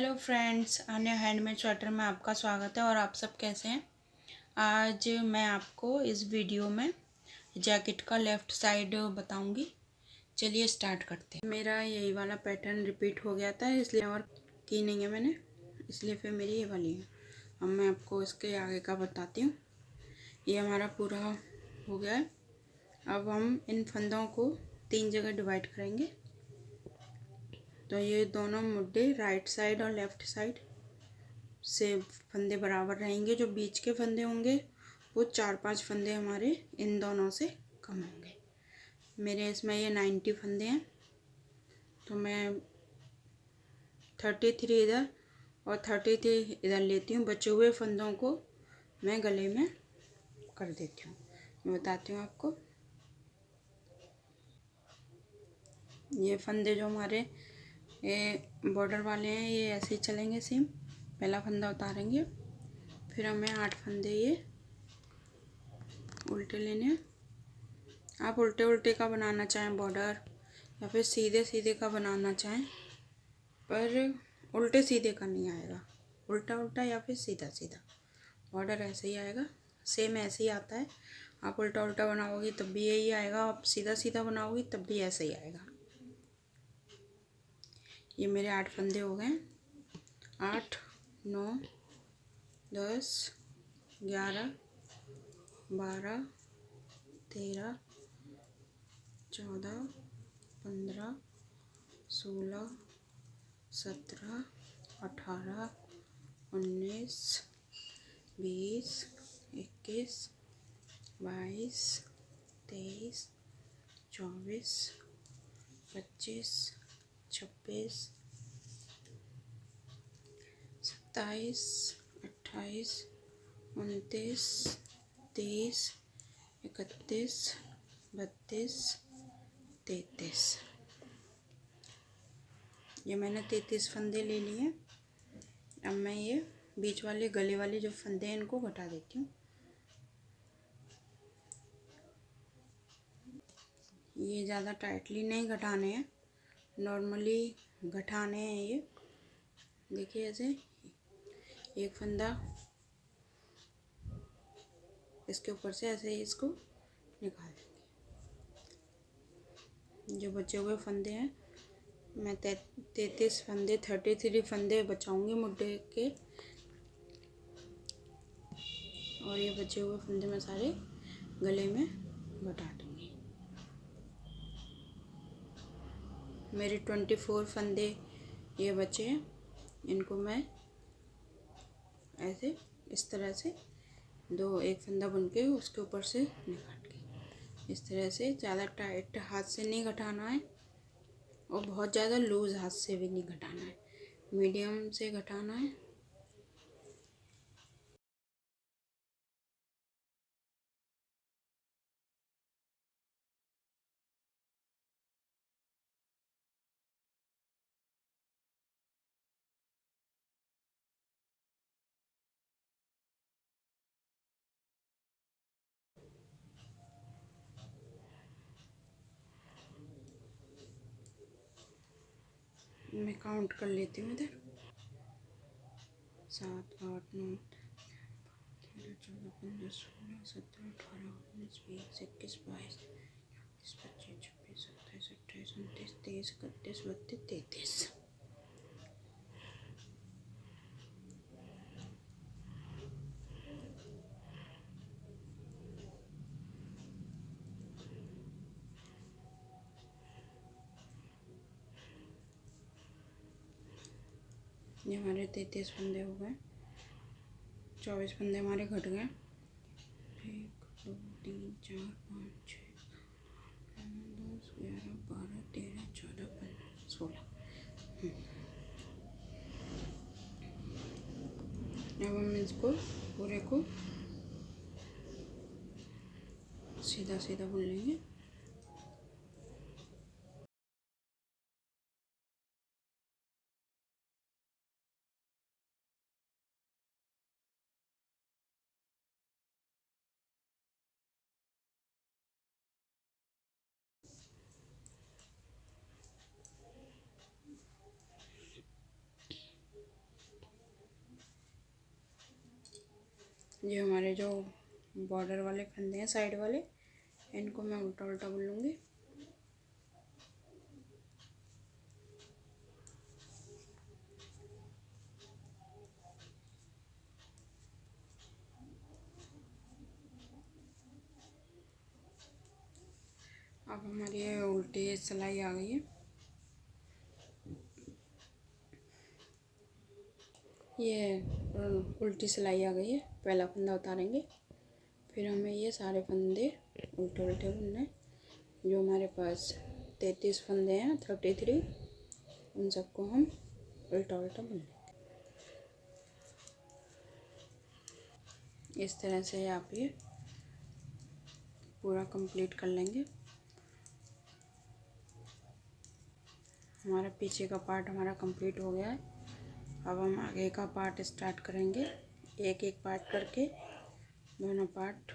Hello friends, अन्य handmade sweater में आपका स्वागत है। और आप सब कैसे हैं? आज मैं आपको इस वीडियो में जैकेट का लेफ़्ट साइड बताऊंगी। चलिए स्टार्ट करते हैं। मेरा यही वाला पैटर्न रिपीट हो गया था, इसलिए और की नहीं है मैंने, इसलिए फिर मेरी ये वाली है। अब मैं आपको इसके आगे का बताती हूँ। ये हमारा पूरा हो गया है। अब हम इन फंदों को 3 जगह डिवाइड करेंगे। तो ये दोनों मुड्डे राइट साइड और लेफ़्ट साइड से फंदे बराबर रहेंगे। जो बीच के फंदे होंगे वो 4-5 फंदे हमारे इन दोनों से कम होंगे। मेरे इसमें ये 90 फंदे हैं, तो मैं 33 इधर और 33 इधर लेती हूँ। बचे हुए फंदों को मैं गले में कर देती हूँ। मैं बताती हूँ आपको। ये फंदे जो हमारे ये बॉर्डर वाले हैं, ये ऐसे ही चलेंगे सेम। पहला फंदा उतारेंगे, फिर हमें 8 फंदे ये उल्टे लेने हैं। आप उल्टे उल्टे का बनाना चाहें बॉर्डर, या फिर सीधे सीधे का बनाना चाहें, पर उल्टे सीधे का नहीं आएगा। उल्टा उल्टा या फिर सीधा सीधा बॉर्डर ऐसे ही आएगा। सेम ऐसे ही आता है। आप उल्टा उल्टा बनाओगी तब भी यही आएगा, आप सीधा सीधा बनाओगी तब भी ऐसे ही आएगा। ये मेरे 8 फंदे हो गए। 8, 9, 10, 11, 12, 13, 14, 15, 16, 17, 18, 19, 20, 21, 22, 23, 24, 25, 26, 27, 28, 29, 30, 31, 32, 33। ये मैंने 33 फंदे ले लिए। अब मैं ये बीच वाले गले वाले जो फंदे हैं इनको घटा देती हूँ। ये ज़्यादा टाइटली नहीं घटाने हैं, नॉर्मली घटाने हैं। ये देखिए, ऐसे एक फंदा इसके ऊपर से ऐसे ही इसको निकाल देंगे। जो बचे हुए फंदे हैं, मैं 33 फंदे 33 फंदे बचाऊंगी मुड्डे के, और ये बचे हुए फंदे मैं सारे गले में घटा दूंगी। मेरे 24 फंदे ये बचे हैं, इनको मैं ऐसे इस तरह से एक फंदा बुन के उसके ऊपर से निकाल के इस तरह से, ज़्यादा टाइट हाथ से नहीं घटाना है और बहुत ज़्यादा लूज़ हाथ से भी नहीं घटाना है, मीडियम से घटाना है। मैं काउंट कर लेती हूँ इधर। 7, 8, 9, 13, 14, 15, 16, 17, 18, 19, 20, 21, 22, 25, 26, 27, 28, 29, 30, 31, 32, 33। ये हमारे 33 फंदे हो गए। 24 फंदे हमारे घट गए। 1, 2, 3, 4, 5, 6, 10, 11, 12, 13, 14, 15, 16। अब हम इसको पूरे को सीधा सीधा बुन लेंगे। ये हमारे जो बॉर्डर वाले फंदे हैं साइड वाले, इनको मैं उल्टा उल्टा बुन लूँगी। अब हमारी ये उल्टी सिलाई आ गई है। ये उल्टी सिलाई आ गई है। पहला फंदा उतारेंगे, फिर हमें ये सारे फंदे उल्टे उल्टे बुनने। जो हमारे पास 33 फंदे हैं, 33, उन सबको हम उल्टा उल्टा बुन लेंगे। इस तरह से आप ये पूरा कंप्लीट कर लेंगे। हमारा पीछे का पार्ट हमारा कंप्लीट हो गया है। अब हम आगे का पार्ट स्टार्ट करेंगे। एक एक पार्ट करके दोनों पार्ट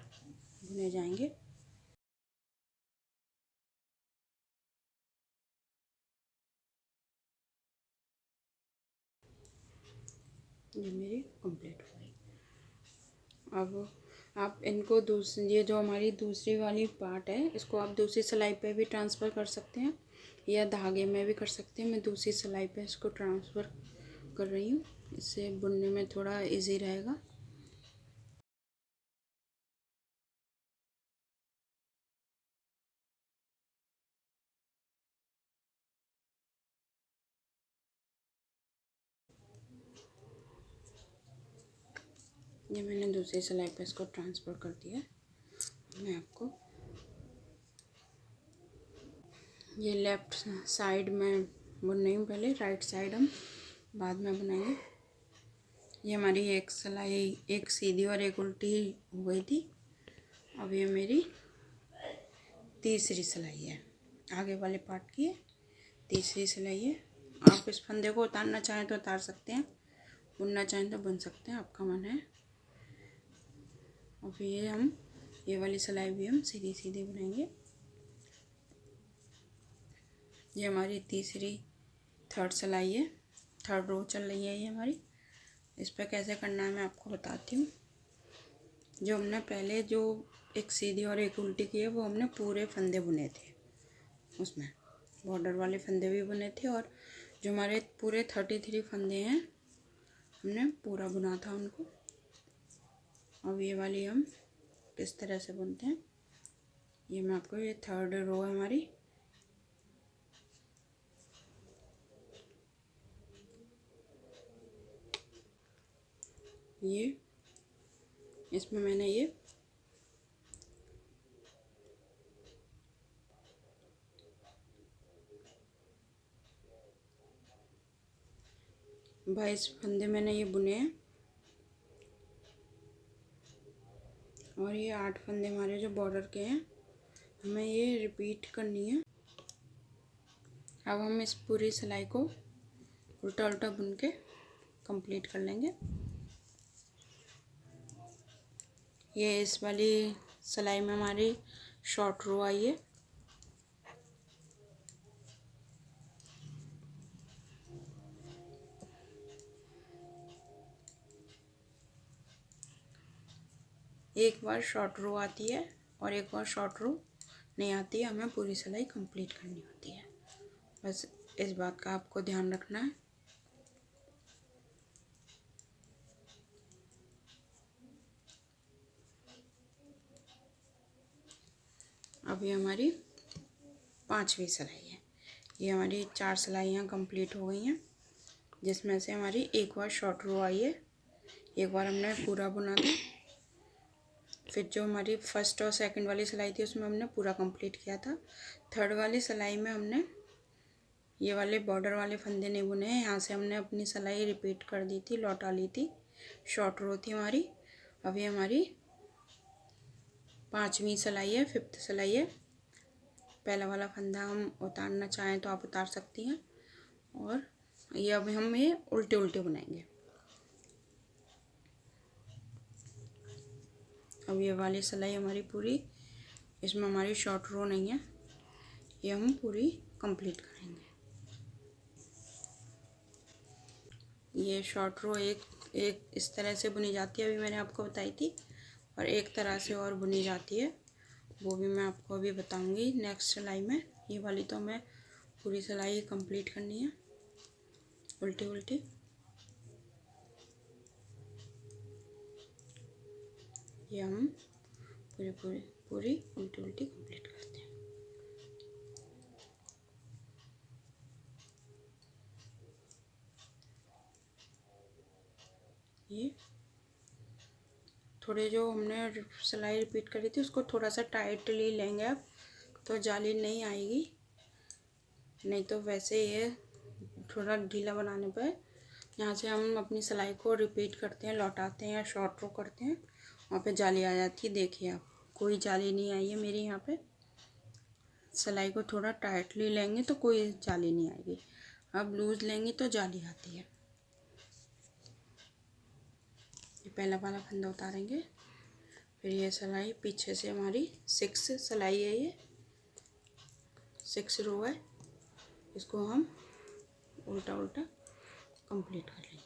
बुने जाएंगे। ये मेरी कंप्लीट हो गई। अब आप इनको ये जो हमारी दूसरी वाली पार्ट है, इसको आप दूसरी सिलाई पे भी ट्रांसफ़र कर सकते हैं या धागे में भी कर सकते हैं। मैं दूसरी सिलाई पे इसको ट्रांसफ़र कर रही हूँ, इससे बुनने में थोड़ा इजी रहेगा। ये मैंने दूसरी सिलाई पे इसको ट्रांसफ़र कर दिया है। मैं आपको ये लेफ़्ट साइड में बुन रही हूँ, पहले राइट साइड हम बाद में बनाएंगे। ये हमारी एक सिलाई, एक सीधी और एक उल्टी हो गई थी। अब ये मेरी तीसरी सिलाई है, आगे वाले पार्ट की है तीसरी सिलाई है। आप इस फंदे को उतारना चाहें तो उतार सकते हैं, बुनना चाहें तो बुन सकते हैं, आपका मन है। अब ये वाली सिलाई भी हम सीधी सीधी बुनेंगे। ये हमारी थर्ड सिलाई है, थर्ड रो चल रही है ये हमारी। इस पर कैसे करना है मैं आपको बताती हूँ। जो हमने पहले जो एक सीधी और एक उल्टी की है, वो हमने पूरे फंदे बुने थे, उसमें बॉर्डर वाले फंदे भी बुने थे, और जो हमारे पूरे 33 फंदे हैं हमने पूरा बुना था उनको। अब ये वाली हम किस तरह से बुनते हैं ये मैं आपको, ये थर्ड रो है हमारी। ये इसमें मैंने ये 22 फंदे मैंने ये बुने हैं, और ये 8 फंदे हमारे जो बॉर्डर के हैं, हमें ये रिपीट करनी है। अब हम इस पूरी सिलाई को उल्टा उल्टा बुन के कंप्लीट कर लेंगे। ये इस वाली सिलाई में हमारी शॉर्ट रो आई है। एक बार शॉर्ट रो आती है और एक बार शॉर्ट रो नहीं आती है, हमें पूरी सिलाई कंप्लीट करनी होती है। बस इस बात का आपको ध्यान रखना है। अब ये हमारी 5वीं सिलाई है। ये हमारी 4 सिलाइयाँ कंप्लीट हो गई हैं, जिसमें से हमारी एक बार शॉर्ट रो आई है, एक बार हमने पूरा बुना था। फिर जो हमारी फर्स्ट और सेकंड वाली सिलाई थी, उसमें हमने पूरा कंप्लीट किया था। थर्ड वाली सिलाई में हमने ये वाले बॉर्डर वाले फंदे नहीं बुने हैं, यहाँ से हमने अपनी सिलाई रिपीट कर दी थी, लौटा ली थी। शॉर्ट रो थी हमारी। अब ये हमारी 5वीं सिलाई है, 5th सिलाई है। पहला वाला फंदा हम उतारना चाहें तो आप उतार सकती हैं, और ये अब हम ये उल्टे उल्टे बनाएंगे। अब ये वाली सिलाई हमारी पूरी, इसमें हमारी शॉर्ट रो नहीं है, ये हम पूरी कंप्लीट करेंगे। ये शॉर्ट रो एक इस तरह से बुनी जाती है, अभी मैंने आपको बताई थी। और एक तरह से और बुनी जाती है, वो भी मैं आपको अभी बताऊंगी नेक्स्ट सिलाई में। ये वाली तो मैं पूरी सिलाई कंप्लीट करनी है उल्टी उल्टी। ये हम पूरी पूरी पूरी उल्टी उल्टी कंप्लीट करते हैं। ये थोड़े जो हमने सिलाई रिपीट करी थी उसको थोड़ा सा टाइटली लेंगे अब, तो जाली नहीं आएगी, नहीं तो वैसे ये थोड़ा ढीला बनाने पर यहाँ से हम अपनी सिलाई को रिपीट करते हैं, लौटाते हैं या शॉर्ट रो करते हैं, वहाँ पे जाली आ जाती है। देखिए आप, कोई जाली नहीं आई है मेरी यहाँ पे। सिलाई को थोड़ा टाइटली लेंगे तो कोई जाली नहीं आएगी, अब लूज़ लेंगे तो जाली आती है। ये पहला वाला फंदा उतारेंगे, फिर ये सिलाई पीछे से हमारी 6 सिलाई है, ये 6 रो है, इसको हम उल्टा उल्टा कंप्लीट कर लेंगे।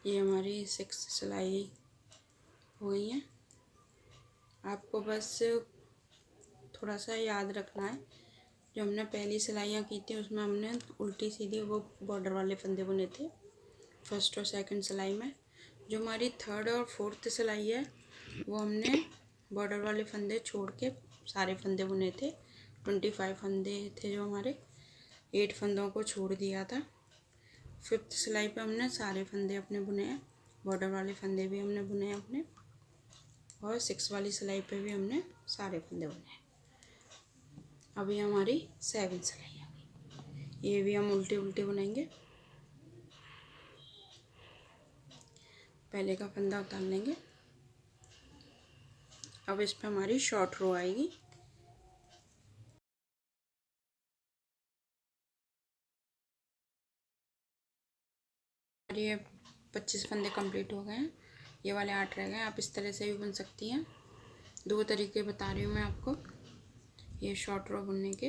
ये हमारी 6 सिलाई हो गई है। आपको बस थोड़ा सा याद रखना है, जो हमने पहली सिलाइयाँ की थी उसमें हमने उल्टी सीधी वो बॉर्डर वाले फंदे बुने थे फर्स्ट और सेकंड सिलाई में। जो हमारी थर्ड और फोर्थ सिलाई है वो हमने बॉर्डर वाले फंदे छोड़ के सारे फंदे बुने थे। 25 फंदे थे जो हमारे, 8 फंदों को छोड़ दिया था। फिफ्थ सिलाई पे हमने सारे फंदे अपने बुने हैं, बॉर्डर वाले फंदे भी हमने बुने हैं अपने, और 6 वाली सिलाई पे भी हमने सारे फंदे बुने हैं। अभी हमारी 7 सिलाई आ गई, ये भी हम उल्टे उल्टे बुनेंगे। पहले का फंदा उतार लेंगे, अब इस पे हमारी शॉर्ट रो आएगी। ये 25 फंदे कंप्लीट हो गए हैं, ये वाले 8 रह गए हैं। आप इस तरह से भी बुन सकती हैं, 2 तरीके बता रही हूँ मैं आपको। ये शॉर्ट रो बुनने के,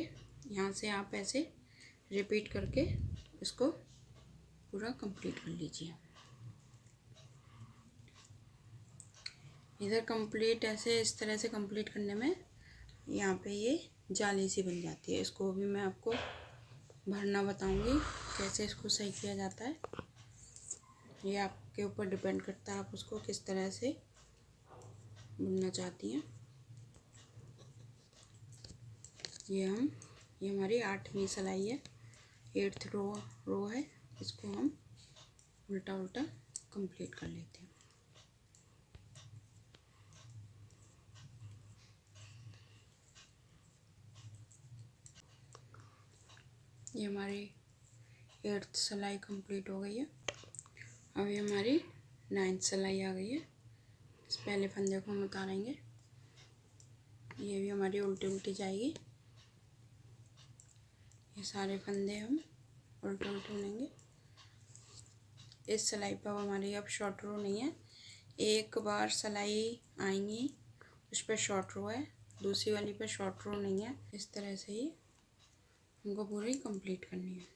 यहाँ से आप ऐसे रिपीट करके इसको पूरा कंप्लीट कर लीजिए। इधर कंप्लीट ऐसे इस तरह से कंप्लीट करने में यहाँ पे ये जाली सी बन जाती है, इसको भी मैं आपको भरना बताऊंगी कैसे इसको सही किया जाता है। ये आपके ऊपर डिपेंड करता है, आप उसको किस तरह से बुनना चाहती हैं। ये हमारी 8वीं सिलाई है, 8th रो है, इसको हम उल्टा उल्टा कंप्लीट कर लेते हैं। ये हमारी 8th सिलाई कंप्लीट हो गई है। अभी हमारी 9th सिलाई आ गई है, इस पहले फंदे को हम उतारेंगे, ये भी हमारी उल्टी उल्टी जाएगी। ये सारे फंदे हम उल्टे उल्टे बुनेंगे। इस सिलाई पर हमारी अब शॉर्ट रो नहीं है, एक बार सिलाई आएंगी उस पर शॉर्ट रो है, दूसरी वाली पर शॉर्ट रो नहीं है। इस तरह से ही हमको पूरी कंप्लीट करनी है।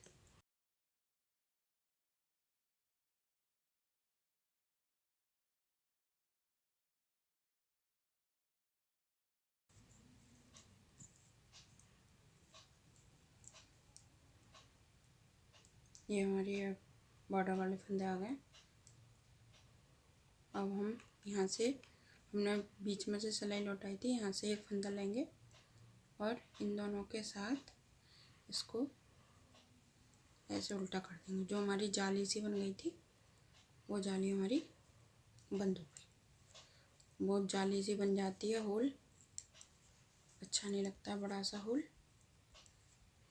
ये हमारी बॉर्डर वाले फंदे आ गए। अब हम यहाँ से, हमने बीच में से सिलाई लौटाई थी, यहाँ से एक फंदा लेंगे और इन दोनों के साथ इसको ऐसे उल्टा कर देंगे। जो हमारी जाली सी बन गई थी वो जाली हमारी बंद हो गई। बहुत जाली सी बन जाती है, होल अच्छा नहीं लगता बड़ा सा होल,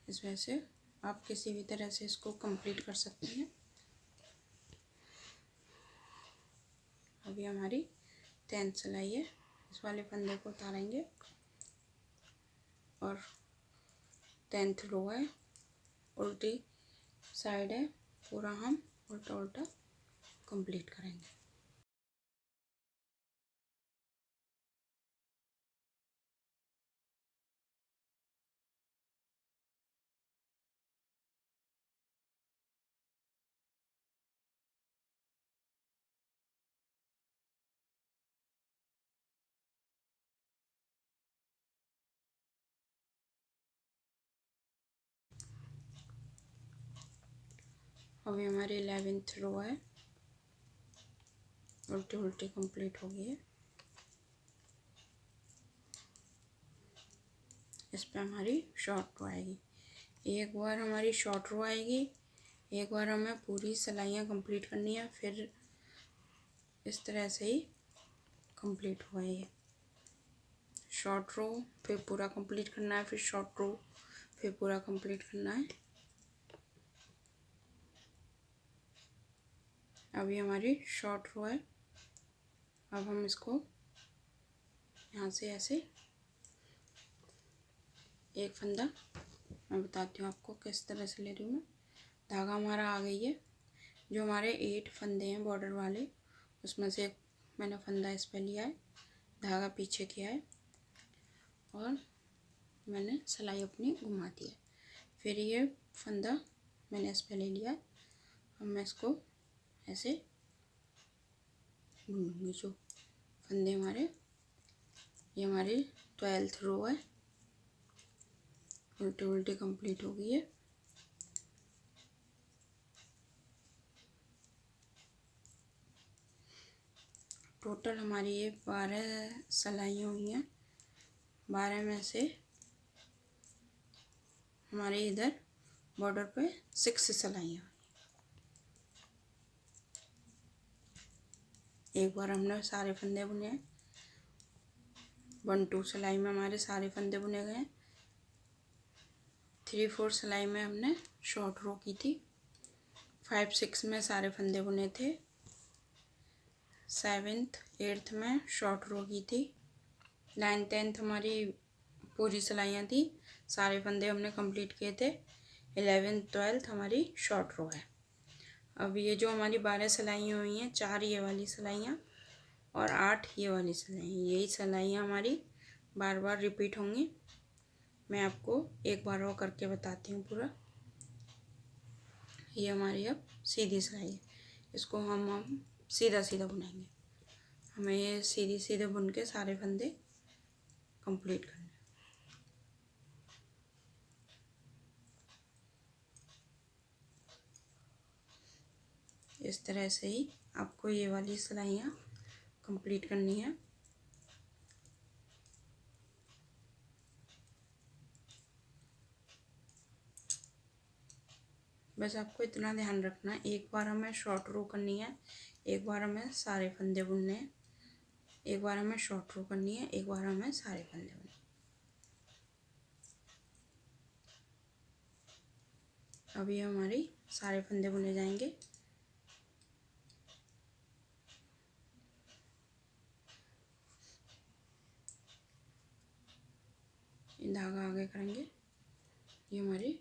इस वजह से आप किसी भी तरह से इसको कंप्लीट कर सकते हैं। अभी हमारी 10th सिलाई है, इस वाले फंदे को उतारेंगे और 10th रो है, उल्टी साइड है, पूरा हम उल्टा उल्टा कंप्लीट करेंगे। अभी हमारी 11th रो है, उल्टी उल्टी कंप्लीट हो गई है। इस पे हमारी शॉर्ट रो आएगी। एक बार हमारी शॉर्ट रो आएगी, एक बार हमें पूरी सिलाइयाँ कंप्लीट करनी है, फिर इस तरह से ही कंप्लीट हुआ है। शॉर्ट रो फिर पूरा कंप्लीट करना है, फिर शॉर्ट रो फिर पूरा कंप्लीट करना है। अभी हमारी शॉर्ट रो है। अब हम इसको यहाँ से ऐसे एक फंदा, मैं बताती हूँ आपको किस तरह से ले रही हूँ मैं। धागा हमारा आ गई है। जो हमारे 8 फंदे हैं बॉर्डर वाले, उसमें से एक मैंने फंदा इस पे लिया है, धागा पीछे किया है और मैंने सिलाई अपनी घुमा दी है। फिर ये फंदा मैंने इस पे ले लिया है। अब मैं इसको ऐसे बुनूंगी। जो फंदे हमारे, ये हमारी 12th रो है, उल्टी उल्टी कंप्लीट हो गई है। टोटल हमारी ये 12 सिलाइयाँ हुई हैं। 12 में से हमारे इधर बॉर्डर पे 6 सिलाइयाँ। एक बार हमने सारे फंदे बुने हैं। 1 2 सिलाई में हमारे सारे फंदे बुने गए हैं। 3 4 सिलाई में हमने शॉर्ट रो की थी। 5 6 में सारे फंदे बुने थे। 7th 8th में शॉर्ट रो की थी। 9th 10th हमारी पूरी सिलाइयाँ थी, सारे फंदे हमने कंप्लीट किए थे। 11th 12th हमारी शॉर्ट रो है। अब ये जो हमारी 12 सिलाइयाँ हुई हैं, 4 ये वाली सिलाइयाँ और 8 ये वाली सिलाइयाँ, यही सिलाइयाँ हमारी बार बार रिपीट होंगी। मैं आपको एक बार और करके बताती हूँ पूरा। ये हमारी अब सीधी सिलाई है, इसको हम सीधा सीधा बुनेंगे। हमें ये सीधी सीधे बुन के सारे फंदे कंप्लीट करने। इस तरह से ही आपको ये वाली सिलाइयाँ कंप्लीट करनी है। बस आपको इतना ध्यान रखना है, एक बार हमें शॉर्ट रो करनी है, एक बार हमें सारे फंदे बुनने हैं। एक बार हमें शॉर्ट रो करनी है, एक बार हमें सारे फंदे बुनने। अभी हमारी सारे फंदे बुने जाएंगे। धागा आगे करेंगे। ये हमारी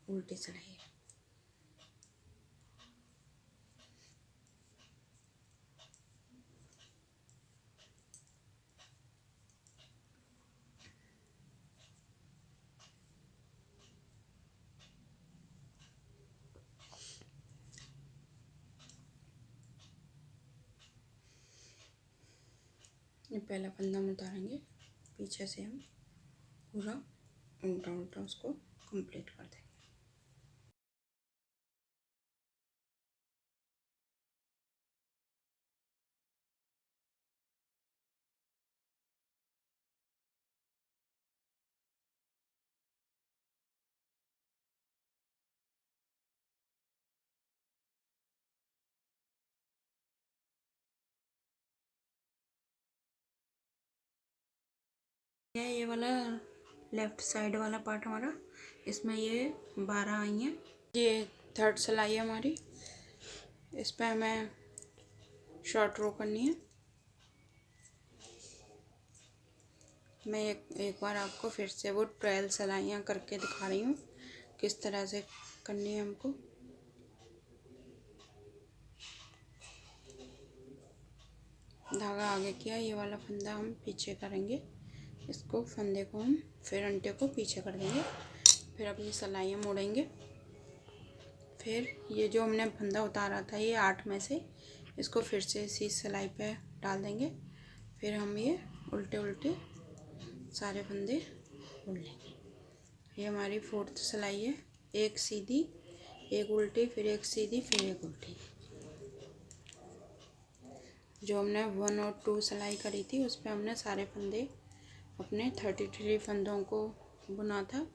उल्टी सिलाई है। ये पहला फंदा हम उतारेंगे, पीछे से हम पूरा उल्टा उल्टा उसको कंप्लीट कर देंगे। ये वाला लेफ्ट साइड वाला पार्ट हमारा, इसमें ये 12 आई हैं। ये 3rd सिलाई है हमारी, इस पर हमें शॉर्ट रो करनी है। मैं एक बार आपको फिर से वो 12 सिलाइयाँ करके दिखा रही हूँ, किस तरह से करनी है हमको। धागा आगे किया, ये वाला फंदा हम पीछे करेंगे, इसको फंदे को हम फिर अंटे को पीछे कर देंगे, फिर अपनी सिलाइयाँ मोड़ेंगे। फिर ये जो हमने फंदा उतारा था ये 8 में से, इसको फिर से इसी सिलाई पे डाल देंगे। फिर हम ये उल्टे उल्टे सारे फंदे बुन लेंगे। ये हमारी 4th सिलाई है, एक सीधी एक उल्टी, फिर एक सीधी, फिर एक उल्टी। जो हमने 1 और 2 सिलाई करी थी उस पर हमने सारे फंदे अपने 33 फंदों को बुना था।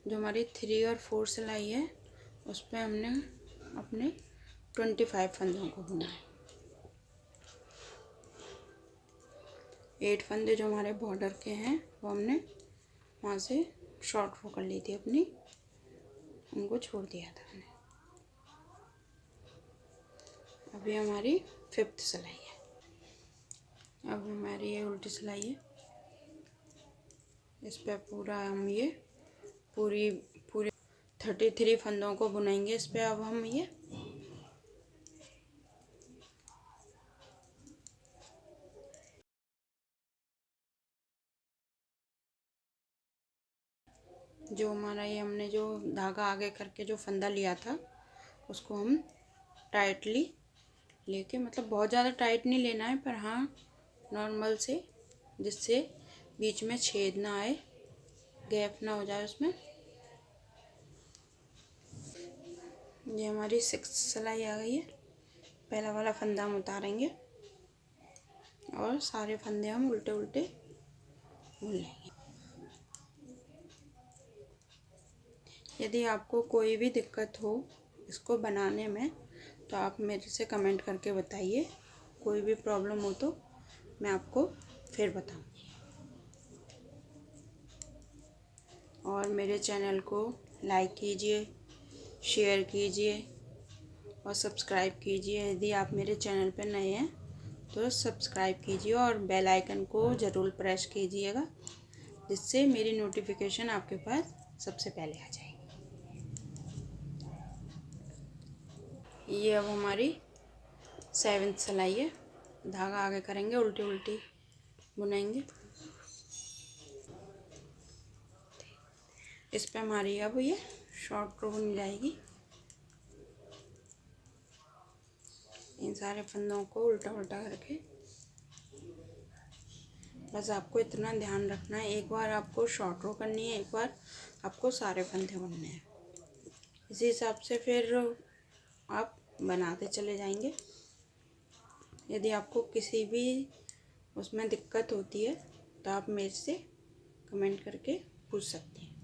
जो हमारी 3 और 4 सिलाई है उस पर हमने अपने 25 फंदों को बुना है। 8 फंदे जो हमारे बॉर्डर के हैं वो हमने वहाँ से शॉर्ट रो कर ली थी अपनी, उनको छोड़ दिया था हमने। अभी हमारी 5th सिलाई है। अब हमारी ये उल्टी सिलाई है, इस पर पूरा हम ये पूरी 33 फंदों को बुनेंगे इस पर। अब हम ये जो हमारा ये हमने जो धागा आगे करके जो फंदा लिया था उसको हम टाइटली लेके, मतलब बहुत ज़्यादा टाइट नहीं लेना है पर हाँ नॉर्मल से, जिससे बीच में छेद ना आए, गैप ना हो जाए उसमें। ये हमारी 6th सिलाई आ गई है। पहला वाला फंदा हम उतारेंगे और सारे फंदे हम उल्टे उल्टे बुन लेंगे। यदि आपको कोई भी दिक्कत हो इसको बनाने में तो आप मेरे से कमेंट करके बताइए। कोई भी प्रॉब्लम हो तो मैं आपको फिर बताऊंगी। और मेरे चैनल को लाइक कीजिए, शेयर कीजिए और सब्सक्राइब कीजिए। यदि आप मेरे चैनल पर नए हैं तो सब्सक्राइब कीजिए और बेल आइकन को ज़रूर प्रेस कीजिएगा, जिससे मेरी नोटिफिकेशन आपके पास सबसे पहले आ जाएगी। ये अब हमारी 7th सिलाई है। धागा आगे करेंगे, उल्टी उल्टी बुनेंगे। इस पे हमारी अब ये शॉर्ट रो बन जाएगी। इन सारे फंदों को उल्टा उल्टा करके, बस आपको इतना ध्यान रखना है, एक बार आपको शॉर्ट रो करनी है, एक बार आपको सारे फंदे बुनने हैं। इसी हिसाब से फिर आप बनाते चले जाएंगे। यदि आपको किसी भी उसमें दिक्कत होती है तो आप मेरे से कमेंट करके पूछ सकते हैं।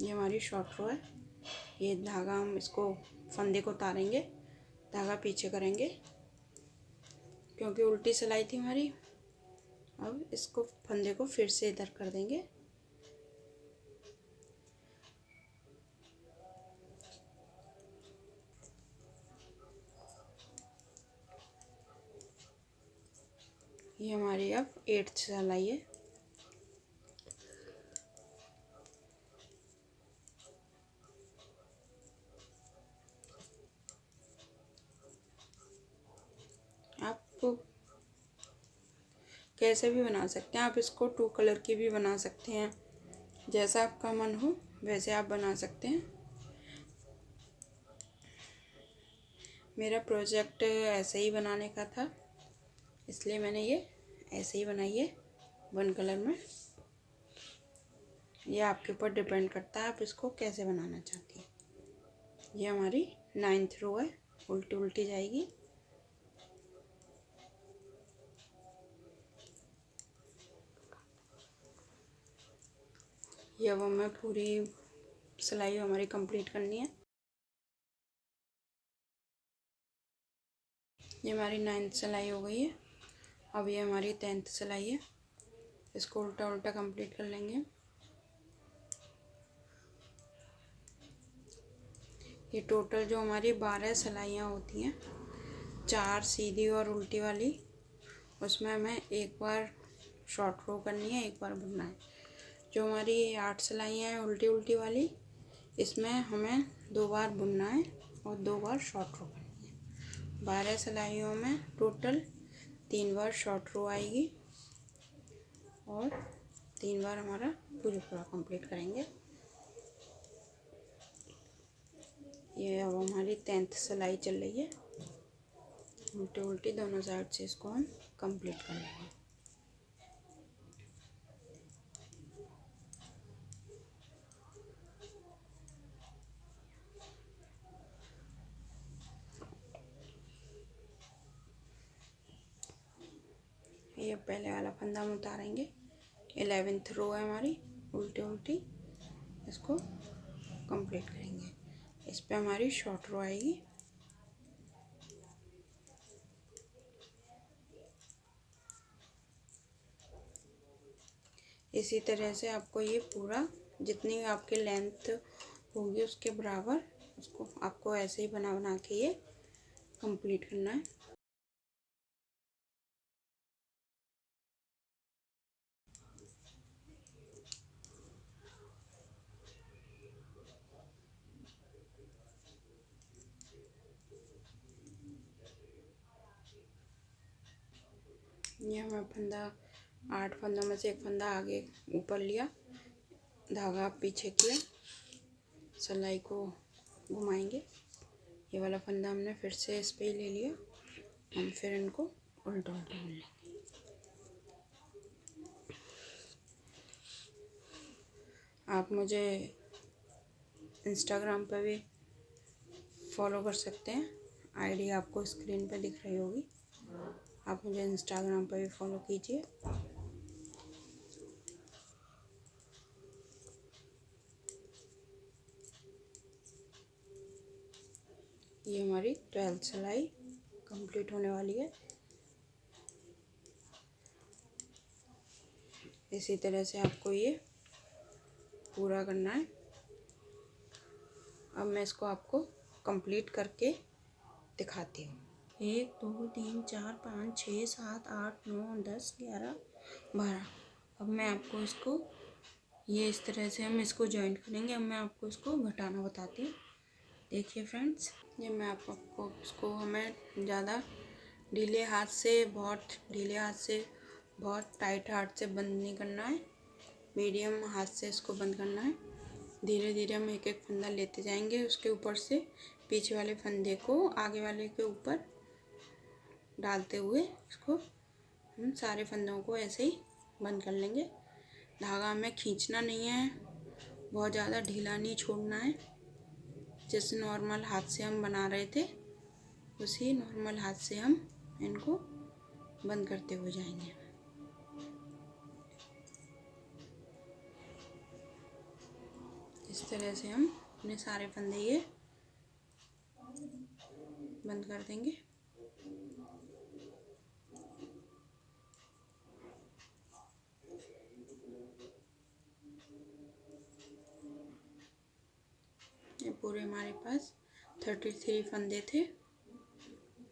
ये हमारी शॉर्ट रो है। ये धागा हम इसको फंदे को उतारेंगे, धागा पीछे करेंगे क्योंकि उल्टी सिलाई थी हमारी। अब इसको फंदे को फिर से इधर कर देंगे। ये हमारी अब 8th सिलाई है। आप कैसे भी बना सकते हैं, आप इसको 2 कलर की भी बना सकते हैं, जैसा आपका मन हो वैसे आप बना सकते हैं। मेरा प्रोजेक्ट ऐसे ही बनाने का था, इसलिए मैंने ये ऐसे ही बनाई है 1 कलर में। ये आपके ऊपर डिपेंड करता है आप इसको कैसे बनाना चाहती हैं। ये हमारी 9th रो है, उल्टी उल्टी जाएगी। ये अब हमें पूरी सिलाई हमारी कंप्लीट करनी है। ये हमारी 9th सिलाई हो गई है। अब ये हमारी 10th सिलाई है। इसको उल्टा उल्टा कंप्लीट कर लेंगे। ये टोटल जो हमारी 12 सिलाइयाँ होती हैं, 4 सीधी और उल्टी वाली, उसमें हमें एक बार शॉर्ट रो करनी है, एक बार बुनना है। जो हमारी 8 सिलाइयाँ हैं उल्टी उल्टी वाली, इसमें हमें 2 बार बुनना है और 2 बार शॉर्ट रो करनी है। 12 सिलाइयों में टोटल 3 बार शॉर्ट रो आएगी और 3 बार हमारा पूरा कंप्लीट करेंगे। ये अब हमारी 10th सिलाई चल रही है। उल्टी उल्टी दोनों साइड से इसको हम कंप्लीट कर लेंगे। ये पहले वाला फंदा हम उतारेंगे। 11th रो है हमारी उल्टी उल्टी, इसको कंप्लीट करेंगे। इस पे हमारी शॉर्ट रो आएगी। इसी तरह से आपको ये पूरा जितनी आपकी लेंथ होगी उसके बराबर उसको आपको ऐसे ही बना बना के ये कंप्लीट करना है। ये हमें फंदा 8 फंदों में से एक फंदा आगे ऊपर लिया, धागा पीछे किया, सिलाई को घुमाएंगे। ये वाला फंदा हमने फिर से इस पे ही ले लिया। हम फिर इनको उल्टा उल्टा बुन लेंगे। आप मुझे इंस्टाग्राम पर भी फॉलो कर सकते हैं, आईडी आपको स्क्रीन पे दिख रही होगी। आप मुझे इंस्टाग्राम पर भी फॉलो कीजिए। ये हमारी 12th सिलाई कंप्लीट होने वाली है। इसी तरह से आपको ये पूरा करना है। अब मैं इसको आपको कंप्लीट करके दिखाती हूँ। 1 2 3 4 5 6 7 8 9 10 11 12। अब मैं आपको इसको ये इस तरह से हम इसको जॉइंट करेंगे। अब मैं आपको इसको घटाना बताती हूँ। देखिए फ्रेंड्स, ये मैं आपको इसको हमें ज़्यादा ढीले हाथ से बहुत टाइट हाथ से बंद नहीं करना है, मीडियम हाथ से इसको बंद करना है। धीरे धीरे हम एक एक फंदा लेते जाएंगे, उसके ऊपर से पीछे वाले फंदे को आगे वाले के ऊपर डालते हुए इसको हम सारे फंदों को ऐसे ही बंद कर लेंगे। धागा हमें खींचना नहीं है, बहुत ज़्यादा ढीला नहीं छोड़ना है। जैसे नॉर्मल हाथ से हम बना रहे थे उसी नॉर्मल हाथ से हम इनको बंद करते हुए जाएंगे। इस तरह से हम अपने सारे फंदे ये बंद कर देंगे। ये पूरे हमारे पास 33 फंदे थे।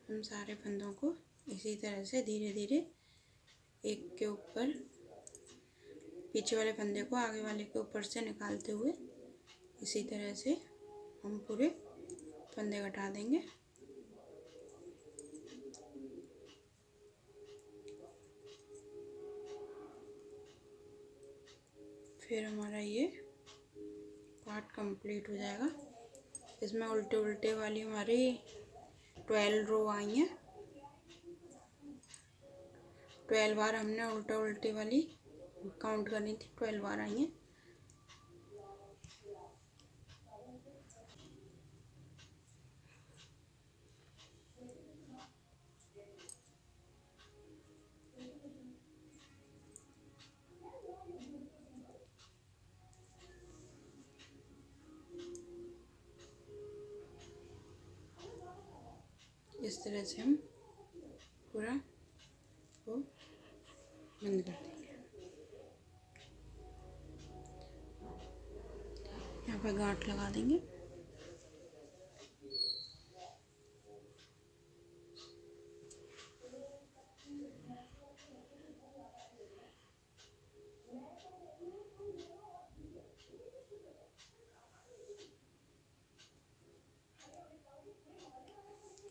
हम सारे फंदों को इसी तरह से धीरे धीरे एक के ऊपर पीछे वाले फंदे को आगे वाले के ऊपर से निकालते हुए इसी तरह से हम पूरे फंदे घटा देंगे। फिर हमारा ये पार्ट कंप्लीट हो जाएगा। इसमें उल्टे उल्टे वाली हमारी 12 रो आई हैं। 12 बार हमने उल्टा उल्टे वाली काउंट करनी थी, 12 बार आई हैं। इस तरह से हम पूरा को बंद कर देंगे। यहाँ पे गांठ लगा देंगे।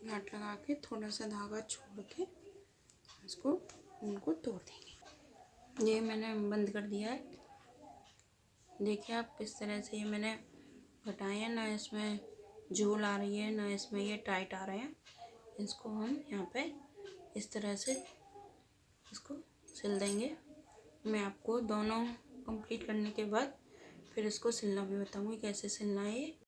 गांठ लगा के थोड़ा सा धागा छोड़ के इसको उनको तोड़ देंगे। ये मैंने बंद कर दिया है। देखिए आप किस तरह से ये मैंने घटाए हैं, ना इसमें झूल आ रही है ना इसमें ये टाइट आ रहे हैं। इसको हम यहाँ पे इस तरह से इसको सिल देंगे। मैं आपको दोनों कंप्लीट करने के बाद फिर इसको सिलना भी बताऊंगी कैसे सिलना है ये।